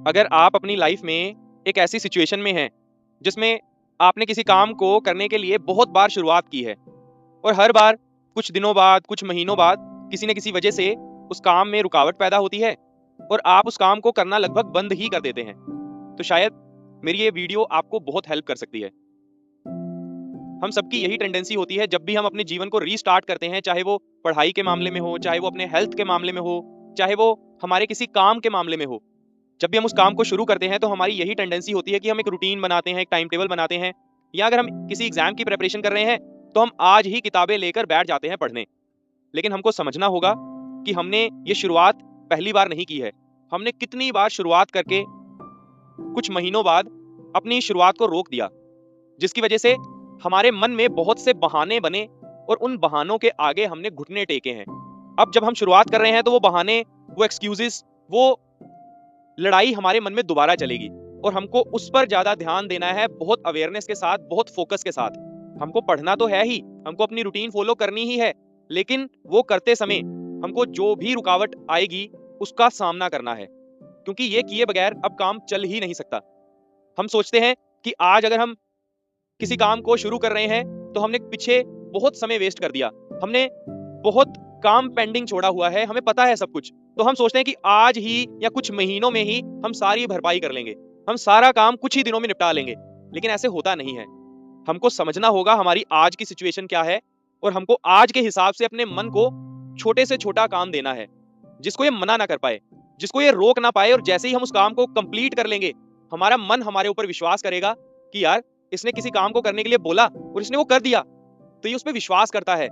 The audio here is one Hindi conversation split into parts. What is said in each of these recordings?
अगर आप अपनी लाइफ में एक ऐसी सिचुएशन में हैं जिसमें आपने किसी काम को करने के लिए बहुत बार शुरुआत की है और हर बार कुछ दिनों बाद, कुछ महीनों बाद किसी न किसी वजह से उस काम में रुकावट पैदा होती है और आप उस काम को करना लगभग बंद ही कर देते हैं, तो शायद मेरी ये वीडियो आपको बहुत हेल्प कर सकती है। हम सबकी यही टेंडेंसी होती है जब भी हम अपने जीवन को रीस्टार्ट करते हैं, चाहे वो पढ़ाई के मामले में हो, चाहे वो अपने हेल्थ के मामले में हो, चाहे वो हमारे किसी काम के मामले में हो। जब भी हम उस काम को शुरू करते हैं तो हमारी यही टेंडेंसी होती है कि हम एक रूटीन बनाते हैं, एक टाइम टेबल बनाते हैं, या अगर हम किसी एग्जाम की प्रिपरेशन कर रहे हैं तो हम आज ही किताबें लेकर बैठ जाते हैं पढ़ने। लेकिन हमको समझना होगा कि हमने ये शुरुआत पहली बार नहीं की है। हमने कितनी बार शुरुआत करके कुछ महीनों बाद अपनी शुरुआत को रोक दिया, जिसकी वजह से हमारे मन में बहुत से बहाने बने और उन बहानों के आगे हमने घुटने टेके हैं। अब जब हम शुरुआत कर रहे हैं तो वो बहाने, वो एक्सक्यूजेस, वो लड़ाई हमारे मन में दोबारा चलेगी और हमको उस पर ज्यादा ध्यान देना है, बहुत अवेयरनेस के साथ, बहुत फोकस के साथ। हमको पढ़ना तो है ही, हमको अपनी रूटीन फॉलो करनी ही है, लेकिन वो करते समय हमको जो भी रुकावट आएगी उसका सामना करना है, क्योंकि ये किए बगैर अब काम चल ही नहीं सकता। हम सोचते हैं कि आज अगर हम किसी काम को शुरू कर रहे हैं तो हमने पीछे बहुत समय वेस्ट कर दिया, हमने बहुत काम पेंडिंग छोड़ा हुआ है, हमें पता है सब कुछ, तो हम सोचते हैं कि आज ही या कुछ महीनों में ही हम सारी भरपाई कर लेंगे, हम सारा काम कुछ ही दिनों में निपटा लेंगे। लेकिन ऐसे होता नहीं है। हमको समझना होगा हमारी आज की सिचुएशन क्या है और हमको आज के हिसाब से अपने मन को छोटे से छोटा काम देना है, जिसको ये मना ना कर पाए, जिसको ये रोक ना पाए। और जैसे ही हम उस काम को कंप्लीट कर लेंगे, हमारा मन हमारे ऊपर विश्वास करेगा कि यार इसने किसी काम को करने के लिए बोला और इसने वो कर दिया, तो ये उस पर विश्वास करता है।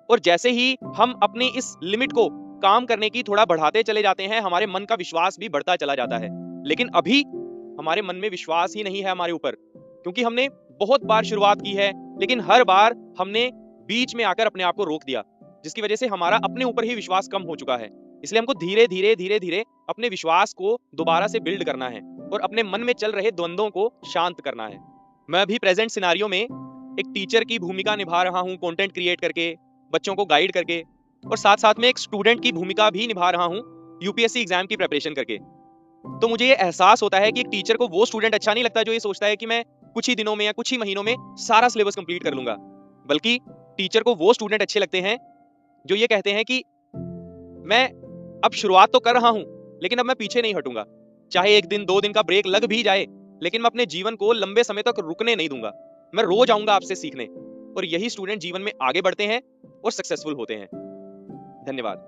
और जैसे ही हम अपनी इस लिमिट को काम करने की थोड़ा बढ़ाते चले जाते हैं, हमारे मन का विश्वास भी बढ़ता चला जाता है। लेकिन अभी हमारे मन में विश्वास ही नहीं है हमारे ऊपर, क्योंकि हमने बहुत बार शुरुआत की है, लेकिन हर बार हमने बीच में आकर अपने आप को रोक दिया, जिसकी वजह से हमारा अपने ऊपर ही विश्वास कम हो चुका है। इसलिए हमको धीरे धीरे धीरे धीरे अपने विश्वास को दोबारा से बिल्ड करना है और अपने मन में चल रहे द्वंद्वों को शांत करना है। मैं अभी प्रेजेंट सिनारियो में एक टीचर की भूमिका निभा रहा हूँ, कंटेंट क्रिएट करके, बच्चों को गाइड करके, और साथ साथ में एक स्टूडेंट की भूमिका भी निभा रहा हूँ यूपीएससी एग्जाम की प्रिपरेशन करके। तो मुझे ये एहसास होता है कि एक टीचर को वो स्टूडेंट अच्छा नहीं लगता जो ये सोचता है कि मैं कुछ ही दिनों में या कुछ ही महीनों में सारा सिलेबस कंप्लीट कर लूंगा, बल्कि टीचर को वो स्टूडेंट अच्छे लगते हैं जो ये कहते हैं कि मैं अब शुरुआत तो कर रहा हूं, लेकिन अब मैं पीछे नहीं हटूंगा। चाहे एक दिन 2 दिन का ब्रेक लग भी जाए, लेकिन मैं अपने जीवन को लंबे समय तक रुकने नहीं दूंगा। मैं रोज आऊंगा आपसे सीखने। और यही स्टूडेंट जीवन में आगे बढ़ते हैं और सक्सेसफुल होते हैं। धन्यवाद।